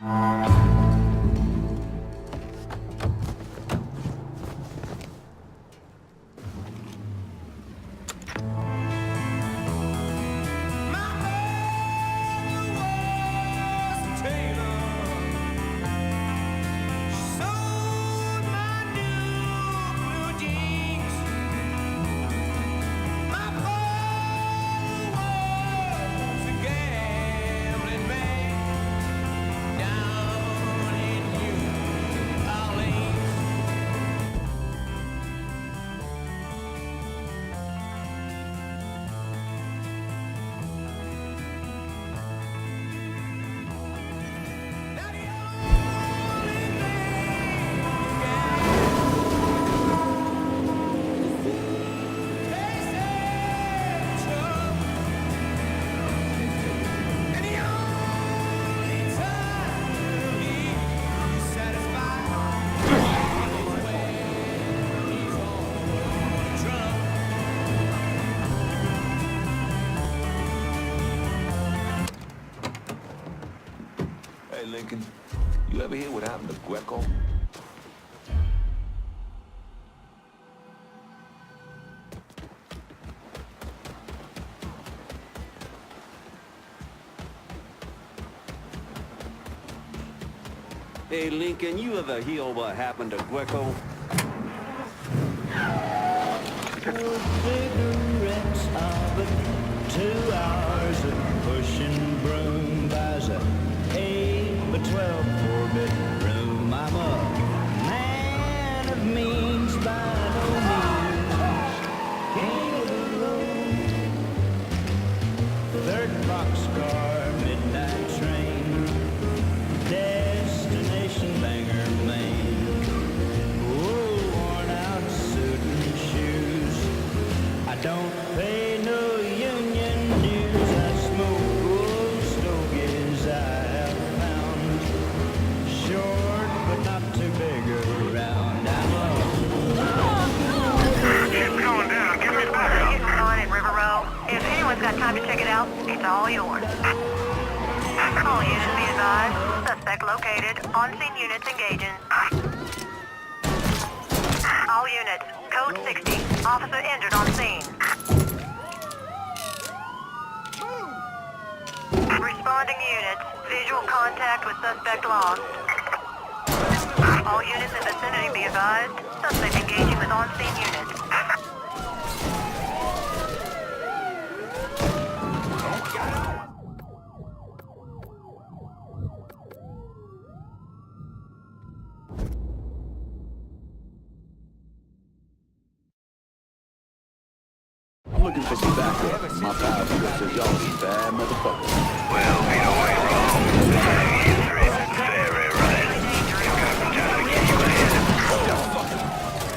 Hey, Lincoln, you ever hear what happened to Greco? Hey, Lincoln, you ever hear what happened to Greco? Cigarettes of 2 hours of pushing broom buys a 8 by 12 4-bedroom. I'm a man of means by no means. King of the road. Third boxcar, midnight train. Destination Bangor, Maine. Oh, worn out suit and shoes. I don't pay no union dues. I smoke old stogies I have found. Short but not too big around. I'm Ship's going down. Give me back up. On at River Row. If anyone's got time to check it out, it's all yours. All units be advised. Suspect located. On-scene units engaging. All units. Code 60. Officer injured on scene. Responding units. Visual contact with suspect lost. All units in vicinity be advised. Suspect engaging with on-scene units. I'm looking for some backup. My pal here says y'all be bad motherfuckers. Well, we know we're wrong. It's very right. You got me trying to get you ahead.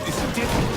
It's a different...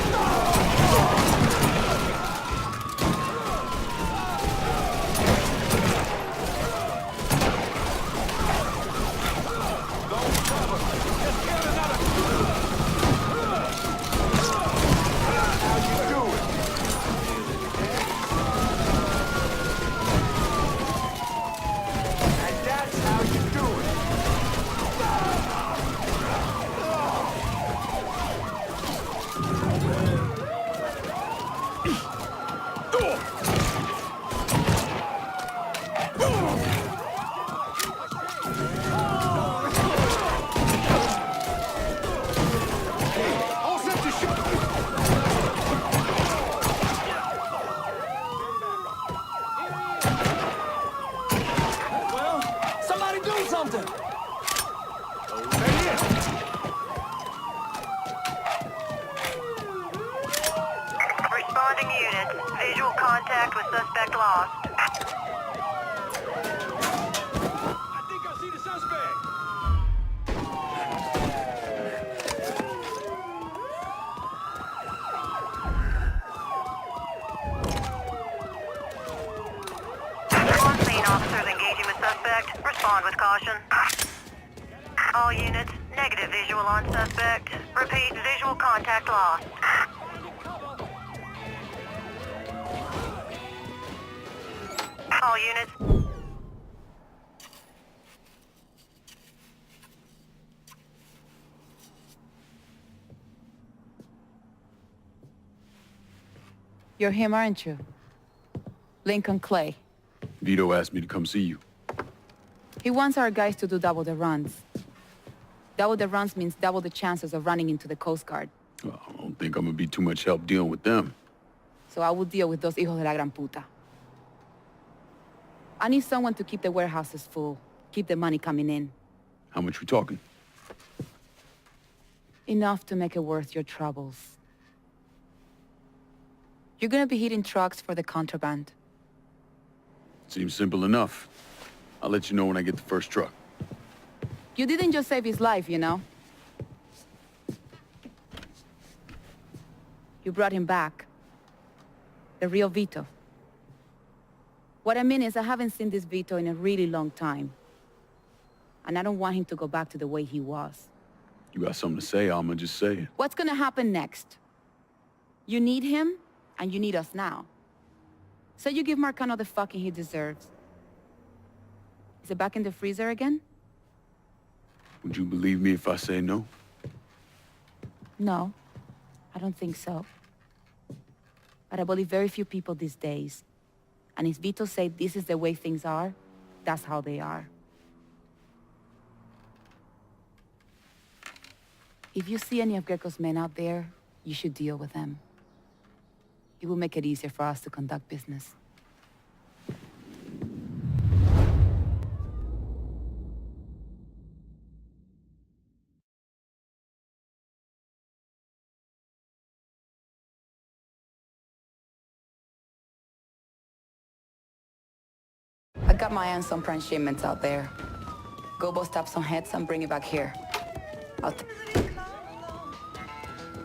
Responding units. Visual contact with suspect lost. I think I see the suspect. On scene officers engaging with suspect. Respond with caution. All units. Negative visual on suspect. Repeat, visual contact lost. All units. You're him, aren't you? Lincoln Clay. Vito asked me to come see you. He wants our guys to do double the runs. Double the runs means double the chances of running into the Coast Guard. Well, I don't think I'm gonna be too much help dealing with them. So I will deal with those hijos de la gran puta. I need someone to keep the warehouses full, keep the money coming in. How much we talking? Enough to make it worth your troubles. You're gonna be hitting trucks for the contraband. Seems simple enough. I'll let you know when I get the first truck. You didn't just save his life, you know? You brought him back. The real Vito. What I mean is I haven't seen this Vito in a really long time. And I don't want him to go back to the way he was. You got something to say, I'ma just say it. What's gonna happen next? You need him, and you need us now. So you give Marcano the fucking he deserves. Is it back in the freezer again? Would you believe me if I say no? No, I don't think so. But I believe very few people these days. And if Vito said this is the way things are, that's how they are. If you see any of Greco's men out there, you should deal with them. It will make it easier for us to conduct business. I got my hands on prime shipments out there. Go bust up some heads and bring it back here.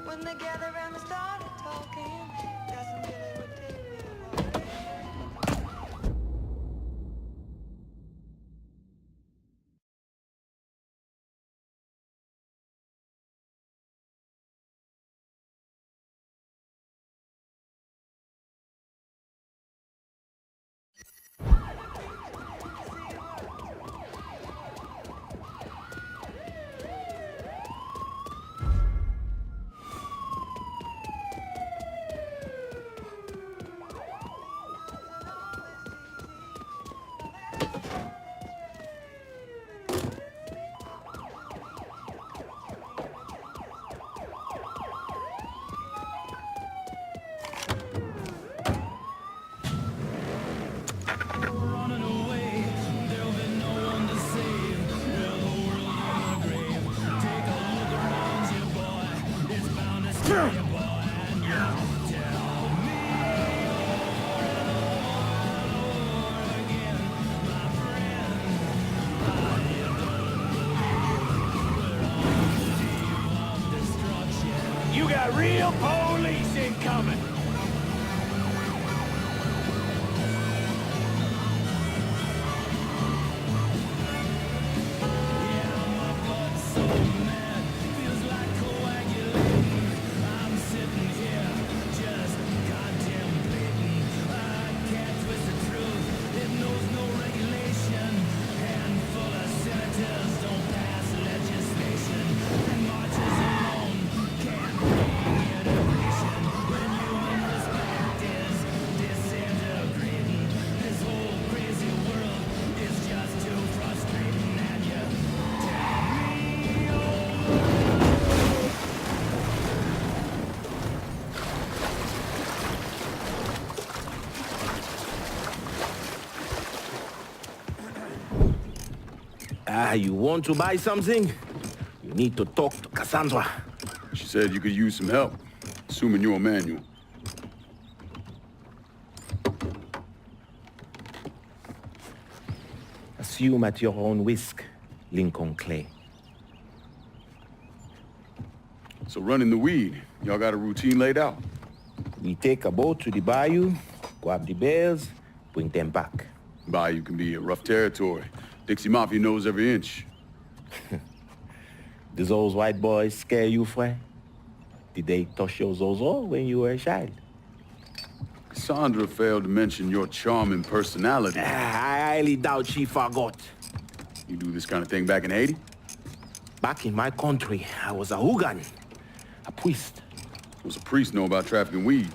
When they gathered around and started talking, Cousin Billy would take me away. You got real police incoming. You want to buy something? You need to talk to Cassandra. She said you could use some help, assuming you're a manual. Assume at your own risk, Lincoln Clay. So running the weed, y'all got a routine laid out? We take a boat to the bayou, grab the bears, bring them back. Bayou can be a rough territory. Dixie Mafia knows every inch. Do those white boys scare you, Fred? Did they touch your zozo when you were a child? Cassandra failed to mention your charming personality. I highly doubt she forgot. You do this kind of thing back in Haiti? Back in my country, I was a hooligan, a priest. What's a priest know about trafficking weed?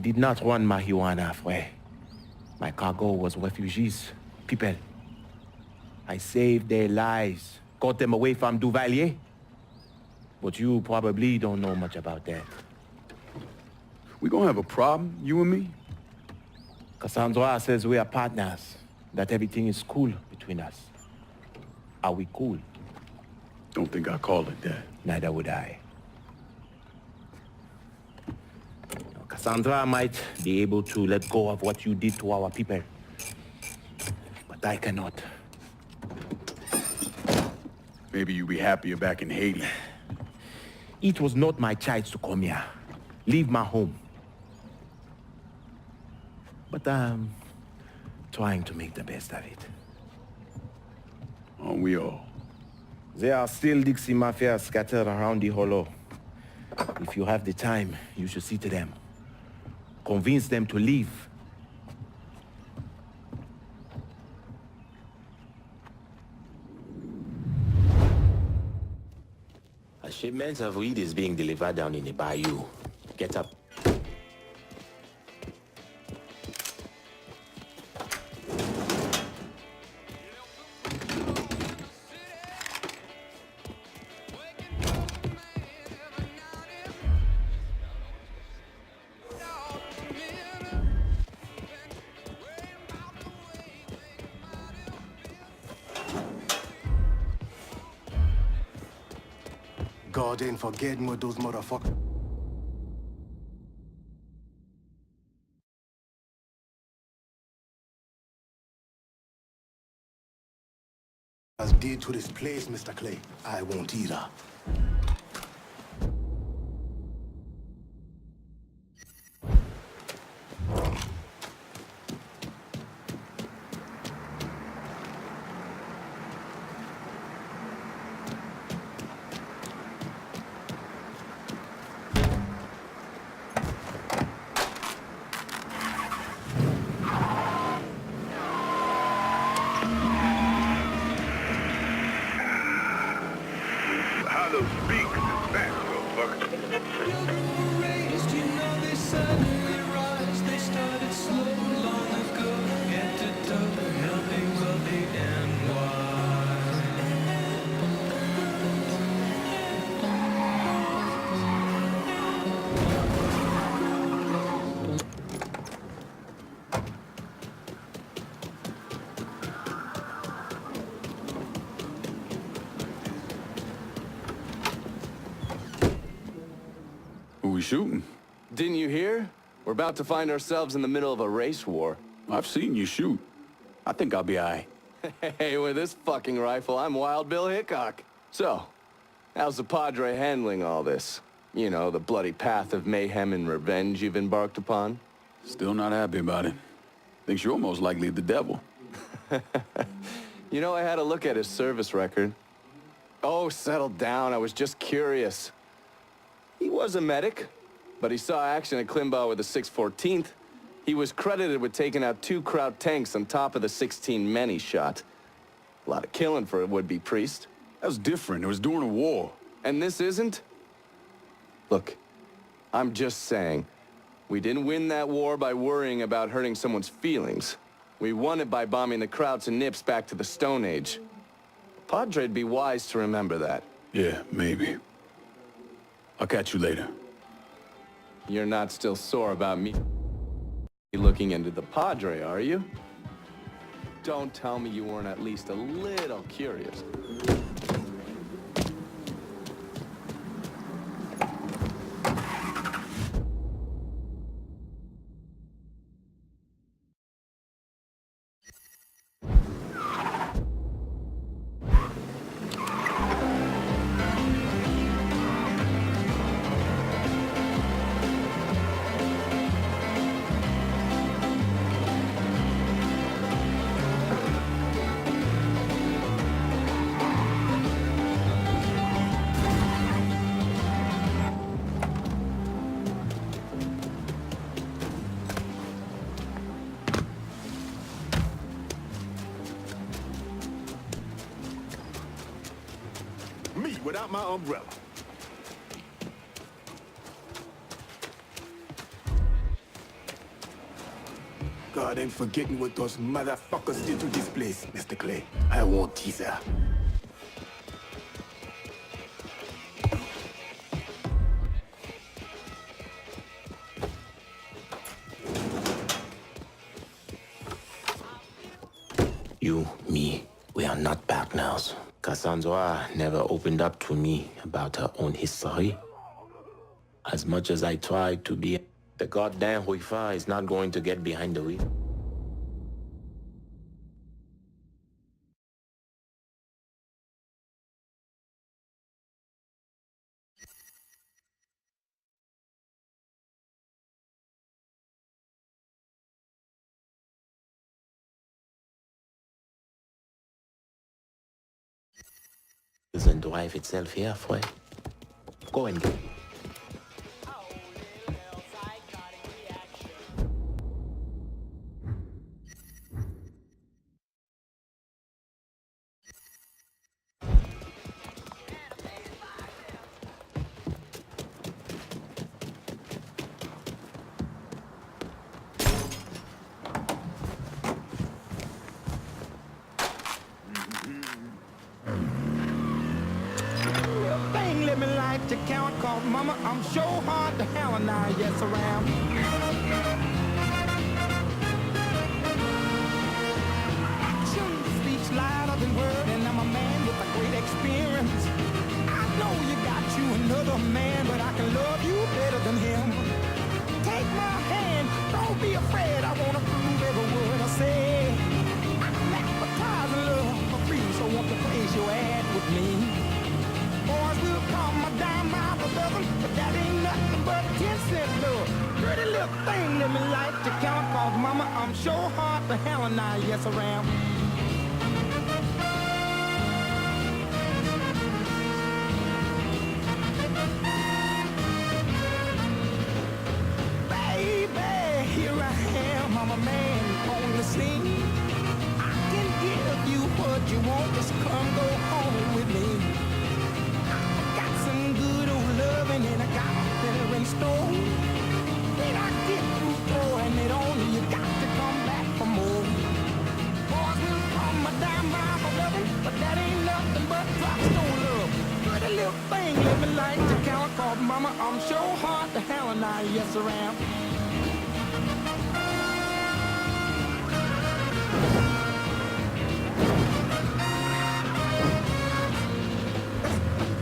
did not run marijuana, frère. My cargo was refugees, people. I saved their lives, got them away from Duvalier. But you probably don't know much about that. We gonna have a problem, you and me? Cassandra says we are partners, that everything is cool between us. Are we cool? Don't think I call it that. Neither would I. Cassandra might be able to let go of what you did to our people. But I cannot. Maybe you'd be happier back in Haiti. It was not my choice to come here. Leave my home. But I'm trying to make the best of it. Aren't we all? There are still Dixie Mafia scattered around the hollow. If you have the time, you should see to them. Convince them to leave. A shipment of weed is being delivered down in the bayou. Get up. God ain't forgetting what those motherfuckers did to this place, Mr. Clay. I won't either. How those speak is back, motherfucker. Who we shooting? Didn't you hear? We're about to find ourselves in the middle of a race war. I've seen you shoot. I think I'll be aight. Hey, with this fucking rifle, I'm Wild Bill Hickok. So, how's the Padre handling all this? You know, the bloody path of mayhem and revenge you've embarked upon? Still not happy about it. Thinks you're most likely the devil. You know, I had a look at his service record. Oh, settle down. I was just curious. He was a medic, but he saw action at Klimbaugh with the 614th. He was credited with taking out 2 Kraut tanks on top of the 16 men he shot. A lot of killing for a would-be priest. That was different. It was during a war. And this isn't? Look, I'm just saying, we didn't win that war by worrying about hurting someone's feelings. We won it by bombing the Krauts and Nips back to the Stone Age. Padre'd be wise to remember that. Yeah, maybe. I'll catch you later. You're not still sore about me looking into the Padre, are you? Don't tell me you weren't at least a little curious. Me without my umbrella. God ain't forgetting what those motherfuckers did to this place, Mr. Clay. I won't teaser. You, me, we are not partners. Cassandra never opened up to me about her own history. As much as I tried to be, the goddamn Huifa is not going to get behind the wheel. Doesn't drive itself here, Fred. Go and get. Thing living like to count, cause mama, I'm so hard to hell and I yes around. Action speaks louder than word, and I'm a man with a great experience. I know you got you another man, but I can love you better than him. Take my hand, don't be afraid, I wanna prove every word I say. I'm advertising love for free, so won't you place your ad with me? Boys will call my dime by the dozen, but that ain't nothing but 10-cent love. Pretty little thing let me like to count, cause mama, I'm so hard to hell and I yes around. Baby, here I am, I'm a man on the scene. I can give you what you want, just come go home with me. Got some good old loving and I got better in store. When I get through throwing it on you, you got to come back for more. Boys will call my dime by for loving, but that ain't nothing but drugstore love. Pretty little thing living like to count, cause mama, I'm so hard to hell and I yes around.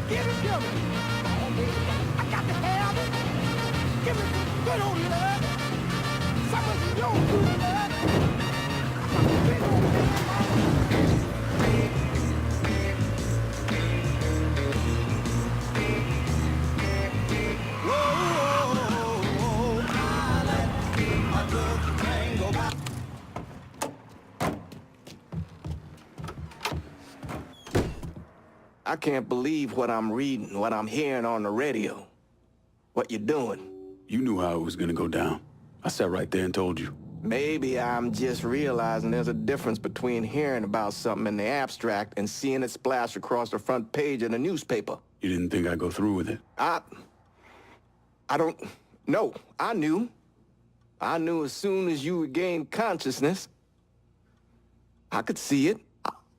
Give it to me. Oh, baby, I got to have it. Give me some good old love. Some of your good love. Good old I can't believe what I'm reading, what I'm hearing on the radio. What you doing? You knew how it was gonna go down. I sat right there and told you. Maybe I'm just realizing there's a difference between hearing about something in the abstract and seeing it splash across the front page of the newspaper. You didn't think I'd go through with it. I don't... No, I knew. I knew as soon as you regained consciousness. I could see it.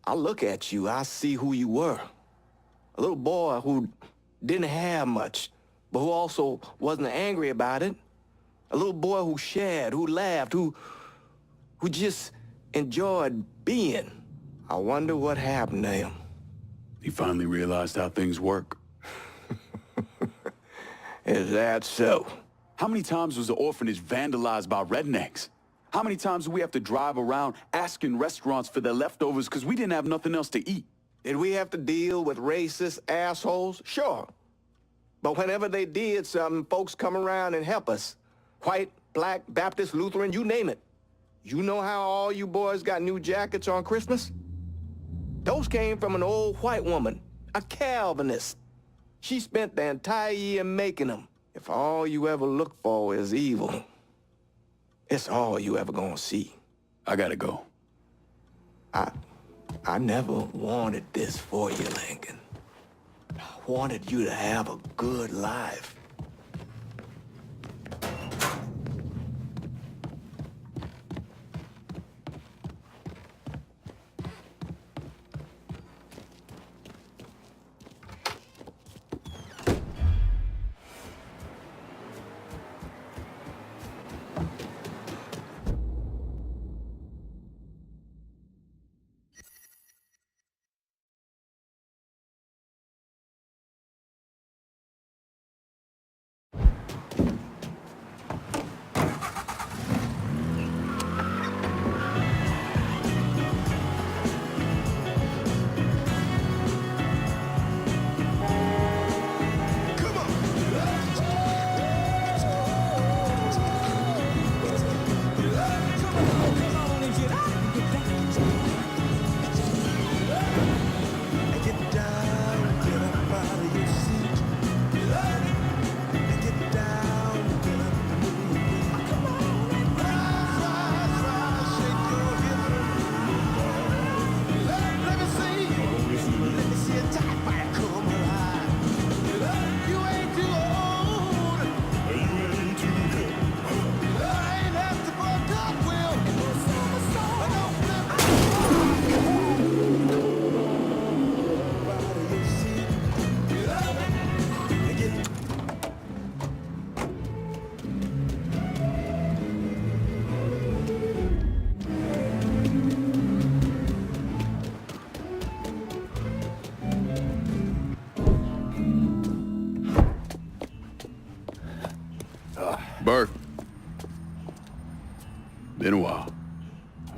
I look at you, I see who you were. A little boy who didn't have much, but who also wasn't angry about it. A little boy who shared, who laughed, who just enjoyed being. I wonder what happened to him. He finally realized how things work. Is that so? How many times was the orphanage vandalized by rednecks? How many times do we have to drive around asking restaurants for their leftovers because we didn't have nothing else to eat? Did we have to deal with racist assholes? Sure. But whenever they did something, folks come around and help us. White, black, Baptist, Lutheran, you name it. You know how all you boys got new jackets on Christmas? Those came from an old white woman, a Calvinist. She spent the entire year making them. If all you ever look for is evil, it's all you ever gonna see. I gotta go. I never wanted this for you, Lincoln. I wanted you to have a good life.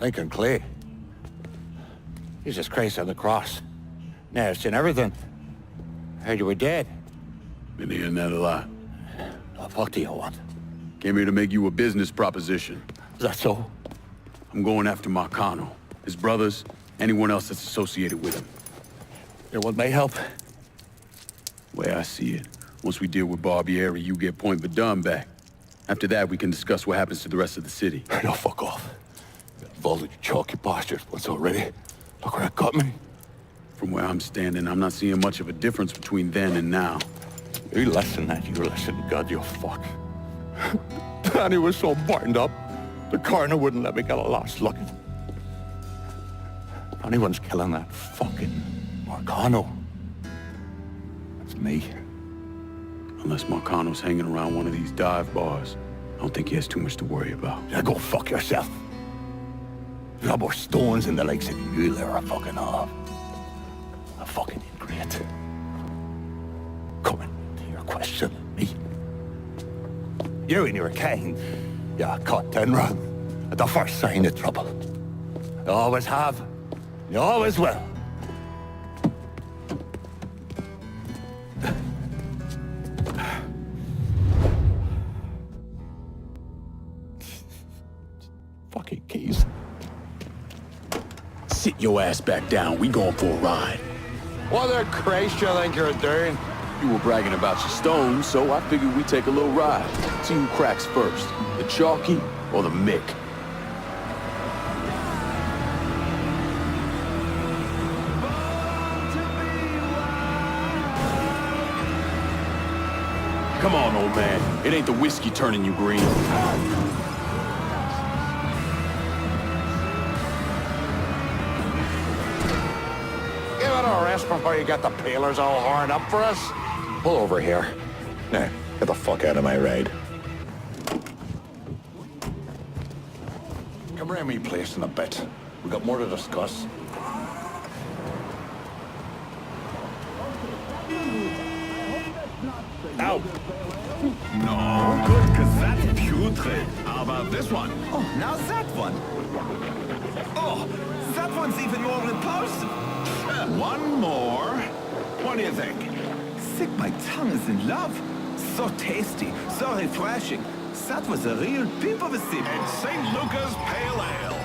Lincoln Clay. Jesus Christ on the cross. Now I've seen everything. Heard you were dead. Been hearing that a lot. The fuck do you want? Came here to make you a business proposition. Is that so? I'm going after Marcano, his brothers, anyone else that's associated with him. You want my help? Way I see it, once we deal with Barbieri, you get Point Verdun back. After that, we can discuss what happens to the rest of the city. No, fuck off. Involved in your chalky bastards once already. Look where it got me. From where I'm standing, I'm not seeing much of a difference between then and now. You listen, God, you fuck. Danny was so burned up, the coroner wouldn't let me get a last look. If anyone's killing that fucking Marcano, that's me. Unless Marcano's hanging around one of these dive bars, I don't think he has too much to worry about. Yeah, go fuck yourself. You got more stones in the likes of you there are fucking off. A fucking ingrate. Coming to your question, me. You and your kind, you caught and run at the first sign of trouble. You always have, you always will. Fucking keys. Sit your ass back down. We going for a ride. What the Christ you think you're doing? You were bragging about your stones, so I figured we'd take a little ride. See who cracks first, the Chalky or the Mick. Come on, old man. It ain't the whiskey turning you green. Give it a rest before you get the peelers all horned up for us. Pull over here. Now, get the fuck out of my ride. Come around me place in a bit. We got more to discuss. Ow! No, good, because that's putrid. How about this one? Oh, now that one. Oh, that one's even more repulsive. One more. What do you think? Sick, my tongue is in love. So tasty, so refreshing. That was a real peep of a sip. It's St. Luca's Pale Ale.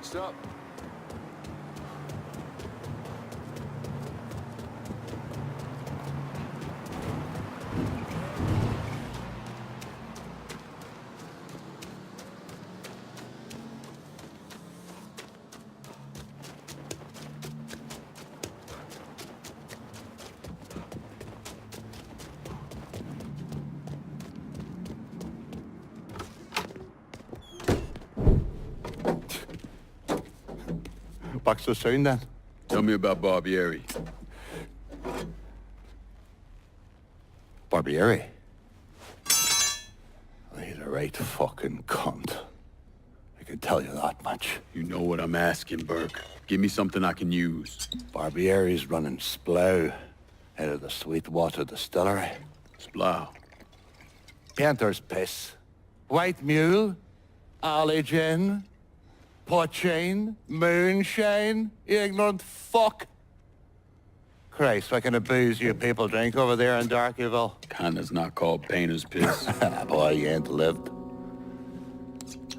Stop. Back so soon then? Tell me about Barbieri. Barbieri? He's a right fucking cunt. I can tell you that much. You know what I'm asking, Burke. Give me something I can use. Barbieri's running Splow out of the Sweetwater Distillery. Splow. Painter's piss. White mule. Alley gin. Poachine, moonshine, you ignorant fuck. Christ, what kind of booze you people drink over there in Darkyville? Kinda's not called painter's piss. Boy, you ain't lived.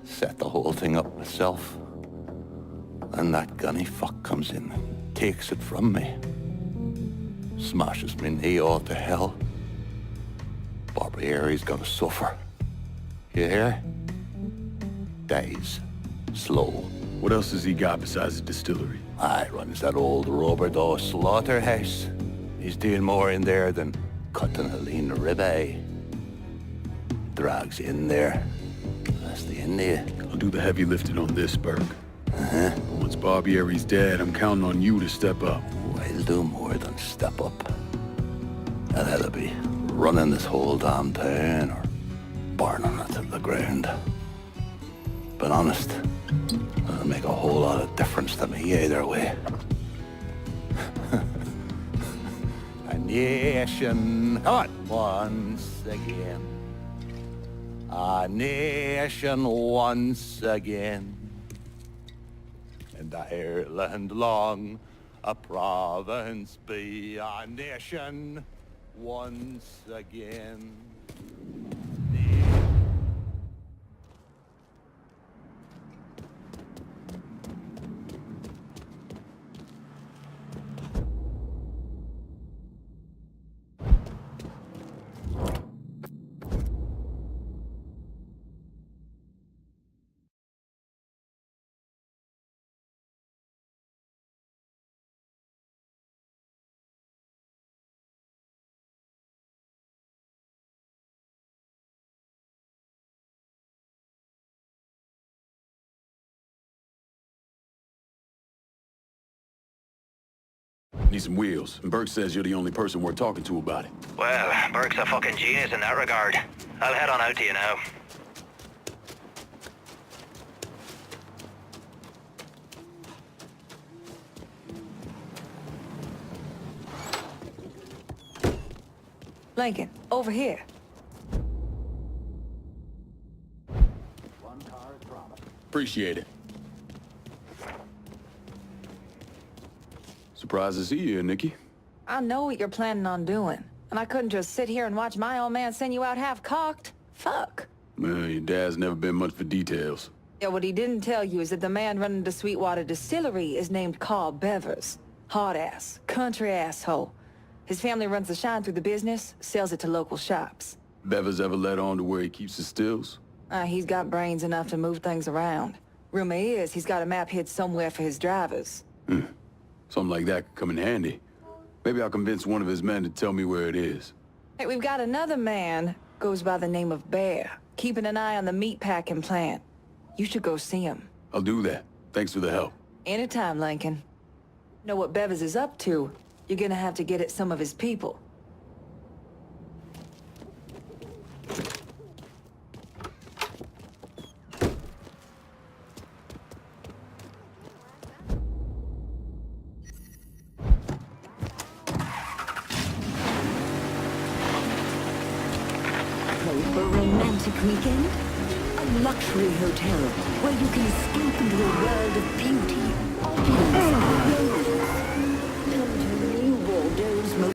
Set the whole thing up myself. Then that gunny fuck comes in and takes it from me. Smashes me knee all to hell. Barbieri's gonna suffer. You hear? Dies. Slow. What else has he got besides the distillery? Runs that old Bordeaux slaughterhouse. He's doing more in there than cutting a lean ribeye. Drags in there. That's the India. I'll do the heavy lifting on this, Burke. Once Barbieri's dead, I'm counting on you to step up. I'll do more than step up. And that'll be running this whole damn town or burning it to the ground. But honest, it'll make a whole lot of difference to me either way. A nation, come on, once again. A nation once again. And Ireland long, a province be a nation once again. Need some wheels, and Burke says you're the only person we're talking to about it. Well, Burke's a fucking genius in that regard. I'll head on out to you now. Lincoln, over here. Appreciate it. Surprised to see you here, Nikki. I know what you're planning on doing, and I couldn't just sit here and watch my old man send you out half-cocked. Fuck. Well, your dad's never been much for details. Yeah, what he didn't tell you is that the man running the Sweetwater Distillery is named Carl Bevers. Hard-ass, country asshole. His family runs the shine through the business, sells it to local shops. Bevers ever let on to where he keeps his stills? He's got brains enough to move things around. Rumor is he's got a map hid somewhere for his drivers. Something like that could come in handy. Maybe I'll convince one of his men to tell me where it is. Hey, we've got another man, goes by the name of Bear, keeping an eye on the meatpacking plant. You should go see him. I'll do that. Thanks for the help. Anytime, Lincoln. Know what Bevers is up to, you're gonna have to get at some of his people. For a romantic weekend? A luxury hotel where you can escape into a world of beauty, opulence, and